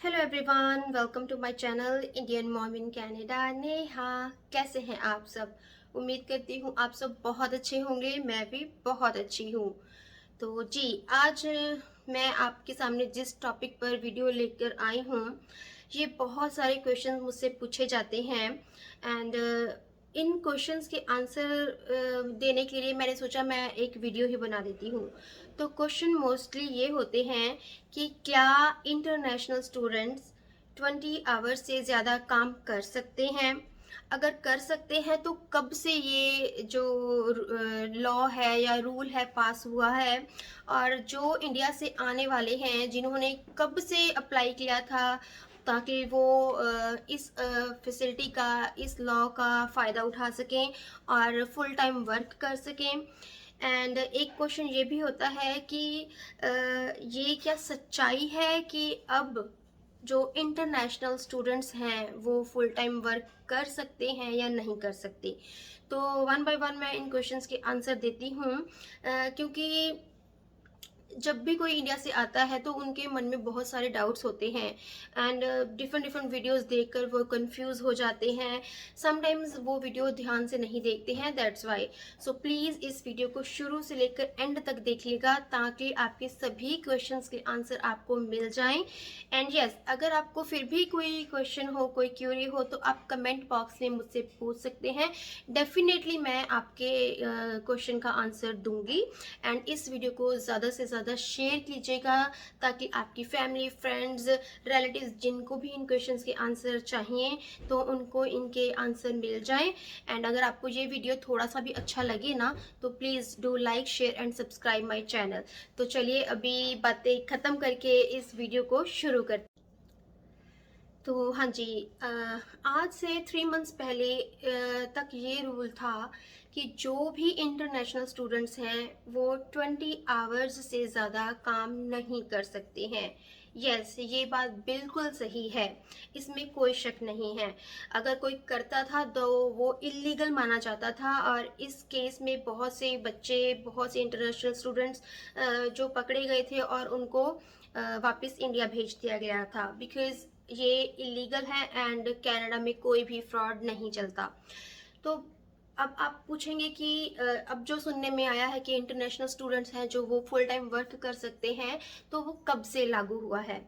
Hello everyone, welcome to my channel Indian mom in Canada. Neha, कैसे हैं आप सब? उम्मीद करती हूँ आप सब बहुत अच्छे होंगे। मैं भी बहुत अच्छी हूँ। तो जी, आज मैं आपके सामने जिस टॉपिक पर वीडियो लेकर आई हूँ, ये बहुत सारे क्वेश्चन मुझसे पूछे जाते हैं एंड इन क्वेश्चंस के आंसर देने के लिए मैंने सोचा मैं एक वीडियो ही बना देती हूँ। तो क्वेश्चन मोस्टली ये होते हैं कि क्या इंटरनेशनल स्टूडेंट्स 20 आवर्स से ज़्यादा काम कर सकते हैं? अगर कर सकते हैं तो कब से ये जो लॉ है या रूल है पास हुआ है, और जो इंडिया से आने वाले हैं जिन्होंने कब से अप्लाई किया था ताकि वो इस फैसिलिटी का, इस लॉ का फ़ायदा उठा सकें और फुल टाइम वर्क कर सकें। एंड एक क्वेश्चन ये भी होता है कि ये क्या सच्चाई है कि अब जो इंटरनेशनल स्टूडेंट्स हैं वो फुल टाइम वर्क कर सकते हैं या नहीं कर सकते? तो वन बाय वन मैं इन क्वेश्चंस के आंसर देती हूँ, क्योंकि जब भी कोई इंडिया से आता है तो उनके मन में बहुत सारे डाउट्स होते हैं एंड डिफरेंट डिफरेंट वीडियोस देखकर वो कंफ्यूज हो जाते हैं। समटाइम्स वो वीडियो ध्यान से नहीं देखते हैं, दैट्स वाई। सो प्लीज़ इस वीडियो को शुरू से लेकर एंड तक देखिएगा ताकि आपके सभी क्वेश्चंस के आंसर आपको मिल जाएं। एंड यस, अगर आपको फिर भी कोई क्वेश्चन हो, कोई क्यूरी हो, तो आप कमेंट बॉक्स में मुझसे पूछ सकते हैं। डेफिनेटली मैं आपके क्वेश्चन का आंसर दूंगी। एंड इस वीडियो को ज़्यादा से ज़्यादा शेयर कीजिएगा ताकि आपकी फैमिली, फ्रेंड्स, रिलेटिव्स जिनको भी इन क्वेश्चंस के आंसर चाहिए तो उनको इनके आंसर मिल जाएं। एंड अगर आपको ये वीडियो थोड़ा सा भी अच्छा लगे ना, तो please do like, share and subscribe my channel. तो चलिए अभी बातें ख़त्म करके इस वीडियो को शुरू करते। तो हाँ जी, आज से 3 मंथ्स पहले तक ये रूल था कि जो भी इंटरनेशनल स्टूडेंट्स हैं वो 20 आवर्स से ज़्यादा काम नहीं कर सकते हैं। यस, ये बात बिल्कुल सही है, इसमें कोई शक नहीं है। अगर कोई करता था तो वो इलीगल माना जाता था, और इस केस में बहुत से बच्चे, बहुत से इंटरनेशनल स्टूडेंट्स जो पकड़े गए थे और उनको वापस इंडिया भेज दिया गया था, बिकॉज़ ये इलीगल है एंड कनाडा में कोई भी फ्रॉड नहीं चलता। तो अब आप पूछेंगे कि अब जो सुनने में आया है कि इंटरनेशनल स्टूडेंट्स हैं जो वो फुल टाइम वर्क कर सकते हैं, तो वो कब से लागू हुआ है?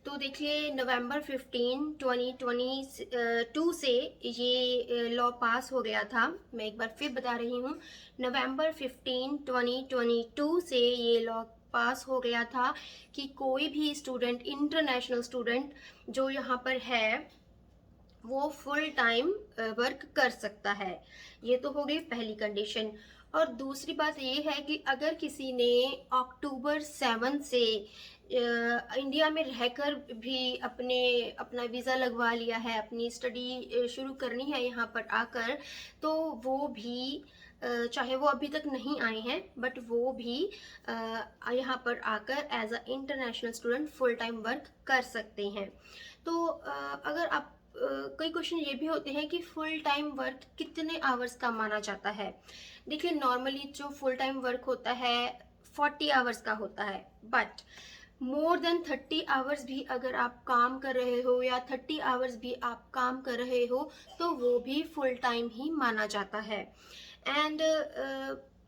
तो देखिए, नवंबर 15 2022 से ये लॉ पास हो गया था। मैं एक बार फिर बता रही हूँ, नवंबर 15 2022 से ये लॉ पास हो गया था कि कोई भी स्टूडेंट, इंटरनेशनल स्टूडेंट जो यहाँ पर है, वो फुल टाइम वर्क कर सकता है। ये तो हो गई पहली कंडीशन। और दूसरी बात ये है कि अगर किसी ने अक्टूबर 7 से इंडिया में रहकर भी अपना वीज़ा लगवा लिया है, अपनी स्टडी शुरू करनी है यहाँ पर आकर, तो वो भी चाहे वो अभी तक नहीं आए हैं, बट वो भी यहाँ पर आकर as a international student full time work कर सकते हैं। तो अगर आप कई क्वेश्चन ये भी होते हैं कि फुल टाइम वर्क कितने आवर्स का माना जाता है? देखिए, नॉर्मली जो फुल टाइम वर्क होता है 40 आवर्स का होता है, बट मोर देन 30 आवर्स भी अगर आप काम कर रहे हो या 30 आवर्स भी आप काम कर रहे हो तो वो भी फुल टाइम ही माना जाता है। एंड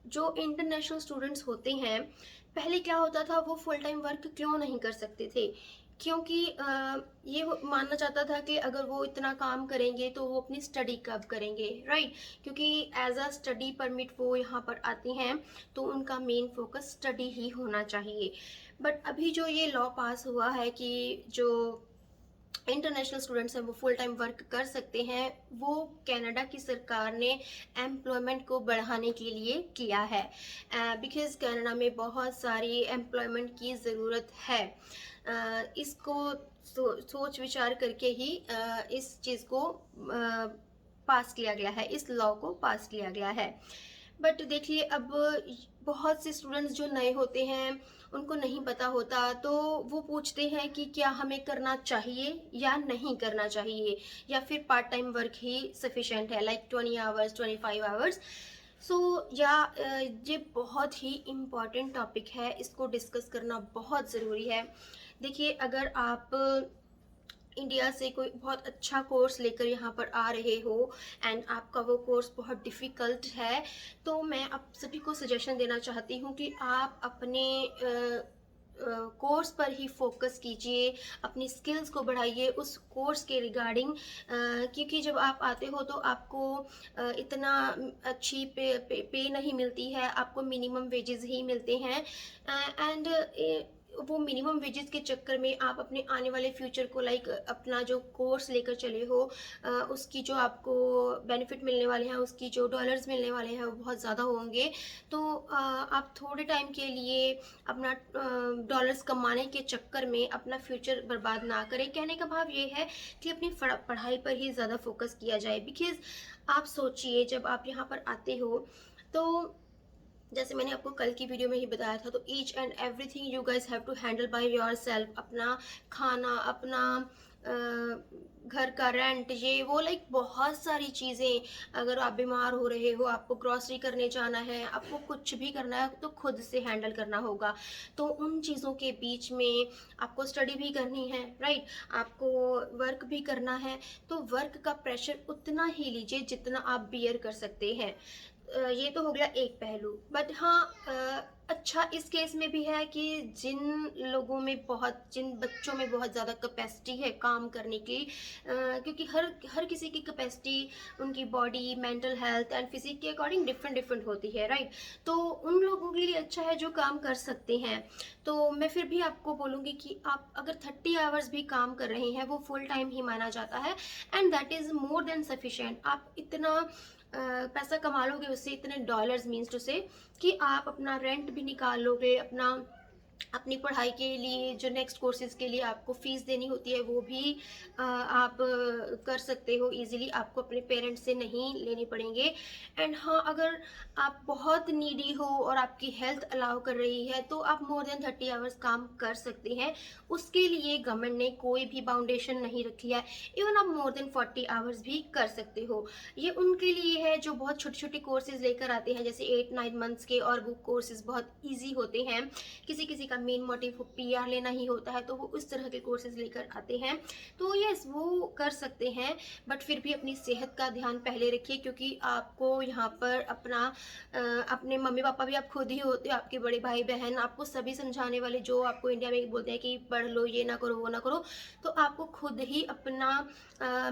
जो इंटरनेशनल स्टूडेंट्स होते हैं, पहले क्या होता था, वो फुल टाइम वर्क क्यों नहीं कर सकते थे? क्योंकि ये माना जाता था कि अगर वो इतना काम करेंगे तो वो अपनी स्टडी कब करेंगे, राइट? क्योंकि एज अ स्टडी परमिट वो यहाँ पर आती हैं, तो उनका मेन फोकस स्टडी ही होना चाहिए। बट अभी जो ये लॉ पास हुआ है कि जो इंटरनेशनल स्टूडेंट्स हैं वो फुल टाइम वर्क कर सकते हैं, वो कनाडा की सरकार ने एम्प्लॉयमेंट को बढ़ाने के लिए किया है, बिकॉज़ कनाडा में बहुत सारी एम्प्लॉयमेंट की ज़रूरत है। इसको सोच विचार करके ही इस चीज़ को पास किया गया है, इस लॉ को पास किया गया है। बट देखिए, अब बहुत से स्टूडेंट्स जो नए होते हैं उनको नहीं पता होता, तो वो पूछते हैं कि क्या हमें करना चाहिए या नहीं करना चाहिए, या फिर पार्ट टाइम वर्क ही सफिशेंट है, लाइक 20 आवर्स, 25 आवर्स। सो या ये बहुत ही इम्पॉर्टेंट टॉपिक है, इसको डिस्कस करना बहुत ज़रूरी है। देखिए, अगर आप इंडिया से कोई बहुत अच्छा कोर्स लेकर यहाँ पर आ रहे हो एंड आपका वो कोर्स बहुत डिफ़िकल्ट है, तो मैं आप सभी को सजेशन देना चाहती हूँ कि आप अपने कोर्स पर ही फोकस कीजिए, अपनी स्किल्स को बढ़ाइए उस कोर्स के रिगार्डिंग, क्योंकि जब आप आते हो तो आपको इतना अच्छी पे नहीं मिलती है, आपको मिनिमम वेजेस ही मिलते हैं एंड वो मिनिमम वेजेस के चक्कर में आप अपने आने वाले फ्यूचर को लाइक अपना जो कोर्स लेकर चले हो उसकी जो आपको बेनिफिट मिलने वाले हैं, उसकी जो डॉलर्स मिलने वाले हैं वो बहुत ज़्यादा होंगे। तो आप थोड़े टाइम के लिए अपना डॉलर्स कमाने के चक्कर में अपना फ्यूचर बर्बाद ना करें। कहने का भाव ये है कि अपनी पढ़ाई पर ही ज़्यादा फोकस किया जाए, बिकॉज़ आप सोचिए जब आप यहाँ पर आते हो तो जैसे मैंने आपको कल की वीडियो में ही बताया था, तो each and everything you guys have to handle by yourself. अपना खाना, अपना घर का रेंट, ये वो लाइक बहुत सारी चीज़ें। अगर आप बीमार हो रहे हो, आपको ग्रॉसरी करने जाना है, आपको कुछ भी करना है तो खुद से हैंडल करना होगा। तो उन चीज़ों के बीच में आपको स्टडी भी करनी है, राइट, आपको वर्क भी करना है। तो वर्क का प्रेशर उतना ही लीजिए जितना आप बियर कर सकते हैं। ये तो हो गया एक पहलू, बट हाँ अच्छा इस केस में भी है कि जिन बच्चों में बहुत ज़्यादा कैपेसिटी है काम करने की, क्योंकि हर किसी की कैपेसिटी, उनकी body, mental health and physique के अकॉर्डिंग डिफरेंट डिफरेंट होती है, राइट। तो उन लोगों के लिए अच्छा है जो काम कर सकते हैं। तो मैं फिर भी आपको बोलूँगी कि आप अगर 30 आवर्स भी काम कर रहे हैं वो फुल टाइम ही माना जाता है and that is more than sufficient. आप इतना पैसा कमा लोगे उससे, इतने डॉलर्स मीन्स टू से कि आप अपना रेंट भी निकाल लोगे, अपनी पढ़ाई के लिए जो नेक्स्ट कोर्सेज के लिए आपको फ़ीस देनी होती है वो भी आप कर सकते हो इजीली, आपको अपने पेरेंट्स से नहीं लेने पड़ेंगे। एंड हाँ, अगर आप बहुत नीडी हो और आपकी हेल्थ अलाउ कर रही है तो आप मोर देन 30 आवर्स काम कर सकते हैं। उसके लिए गवर्नमेंट ने कोई भी बाउंडेशन नहीं रखी है, इवन आप मोर देन 40 आवर्स भी कर सकते हो। ये उनके लिए है जो बहुत छोटे छोटे कोर्सेज लेकर आते हैं, जैसे 8-9 मंथ्स के, और वो कोर्सेज बहुत ईजी होते हैं। किसी किसी का मेन मोटिव पीआर लेना ही होता है तो वो उस तरह के कोर्सेज लेकर आते हैं। तो यस, वो कर सकते हैं, बट फिर भी अपनी सेहत का ध्यान पहले रखिए, क्योंकि आपको यहाँ पर अपने मम्मी पापा भी आप खुद ही होते हो, आपके बड़े भाई बहन, आपको सभी समझाने वाले जो आपको इंडिया में बोलते हैं कि पढ़ लो, ये ना करो, वो ना करो। तो आपको खुद ही अपना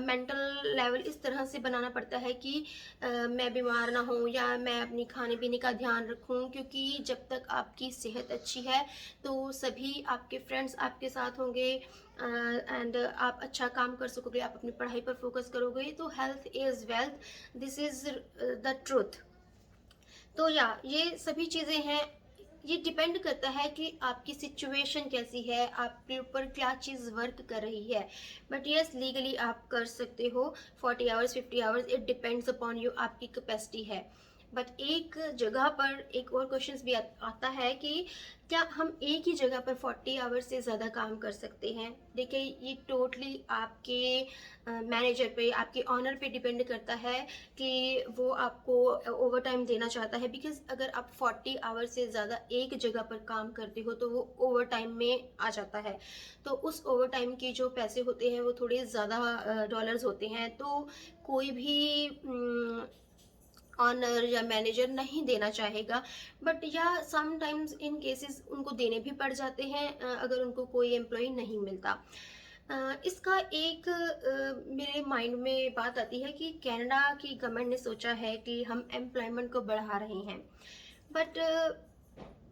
मेंटल लेवल इस तरह से बनाना पड़ता है कि मैं बीमार ना हूँ या मैं अपनी खाने पीने का ध्यान रखूँ, क्योंकि जब तक आपकी सेहत अच्छी है तो सभी आपके फ्रेंड्स आपके साथ होंगे एंड आप अच्छा काम कर सकोगे, आप अपनी पढ़ाई पर फोकस करोगे। तो health is wealth, this is the truth. तो या ये सभी चीज़ें हैं, ये डिपेंड करता है कि आपकी सिचुएशन कैसी है, आपके ऊपर क्या चीज़ वर्क कर रही है। बट यस, लीगली आप कर सकते हो 40 hours, 50 hours, it depends upon you, आपकी कैपेसिटी है। बट एक जगह पर एक और क्वेश्चंस भी आता है कि क्या हम एक ही जगह पर 40 आवर्स से ज़्यादा काम कर सकते हैं? देखिए, ये टोटली आपके मैनेजर पे, आपके ऑनर पे डिपेंड करता है कि वो आपको ओवर टाइम देना चाहता है। बिकॉज अगर आप 40 आवर्स से ज़्यादा एक जगह पर काम करते हो तो वो ओवर टाइम में आ जाता है। तो उस ओवर टाइम के जो पैसे होते हैं वो थोड़े ज़्यादा डॉलर्स होते हैं। तो कोई भी ऑनर या मैनेजर नहीं देना चाहेगा, बट या समटाइम्स इन केसेस उनको देने भी पड़ जाते हैं अगर उनको कोई एम्प्लॉय नहीं मिलता। इसका एक मेरे माइंड में बात आती है कि कनाडा की गवर्नमेंट ने सोचा है कि हम एम्प्लॉयमेंट को बढ़ा रहे हैं, बट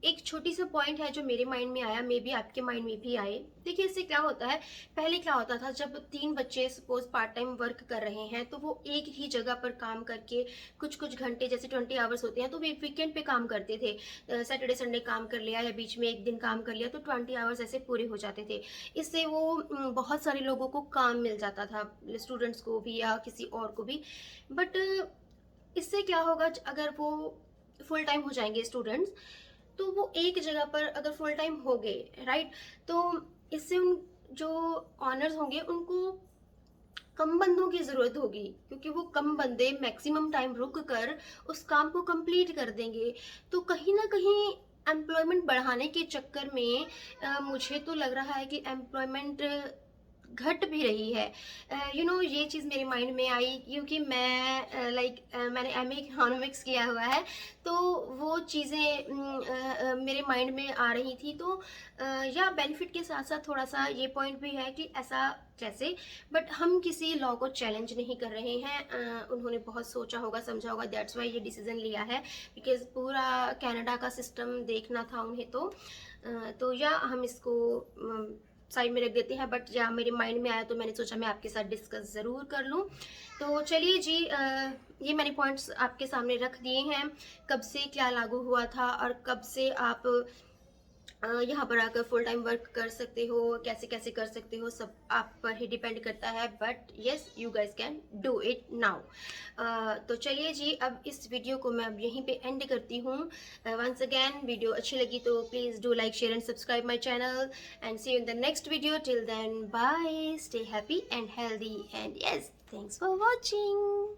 एक छोटी सा पॉइंट है जो मेरे माइंड में आया, मे बी आपके माइंड में भी आए। देखिए, इससे क्या होता है, पहले क्या होता था, जब 3 बच्चे सपोज पार्ट टाइम वर्क कर रहे हैं तो वो एक ही जगह पर काम करके कुछ कुछ घंटे, जैसे 20 आवर्स होते हैं, तो वे वीकेंड पे काम करते थे। सैटरडे संडे काम कर लिया या बीच में एक दिन काम कर लिया तो 20 आवर्स ऐसे पूरे हो जाते थे। इससे वो बहुत सारे लोगों को काम मिल जाता था, स्टूडेंट्स को भी या किसी और को भी। बट इससे क्या होगा, अगर वो फुल टाइम हो जाएंगे स्टूडेंट्स, तो वो एक जगह पर अगर फुल टाइम हो गए, राइट, तो इससे उन जो ऑनर्स होंगे उनको कम बंदों की ज़रूरत होगी, क्योंकि वो कम बंदे मैक्सिमम टाइम रुक कर उस काम को कंप्लीट कर देंगे। तो कहीं ना कहीं एम्प्लॉयमेंट बढ़ाने के चक्कर में मुझे तो लग रहा है कि एम्प्लॉयमेंट घट भी रही है। ये चीज़ मेरे माइंड में आई क्योंकि मैं मैंने एमए इकोनॉमिक्स किया हुआ है, तो वो चीज़ें मेरे माइंड में आ रही थी। तो या बेनिफिट के साथ साथ थोड़ा सा ये पॉइंट भी है कि ऐसा कैसे, बट हम किसी लॉ को चैलेंज नहीं कर रहे हैं। उन्होंने बहुत सोचा होगा, समझा होगा, दैट्स वाई ये डिसीजन लिया है, बिकॉज पूरा कनाडा का सिस्टम देखना था उन्हें। तो या हम इसको साइड में रख देते हैं, बट या मेरे माइंड में आया तो मैंने सोचा मैं आपके साथ डिस्कस ज़रूर कर लूँ। तो चलिए जी, ये मैंने पॉइंट्स आपके सामने रख दिए हैं, कब से क्या लागू हुआ था और कब से आप यहाँ पर आकर फुल टाइम वर्क कर सकते हो, कैसे कैसे कर सकते हो, सब आप पर ही डिपेंड करता है, but yes you guys can do it now. तो चलिए जी, अब इस वीडियो को मैं अब यहीं पे एंड करती हूँ। वंस अगेन, वीडियो अच्छी लगी तो please do like, share and subscribe my channel, and see you in the next video. Till then bye, stay happy and healthy, and yes, thanks for watching.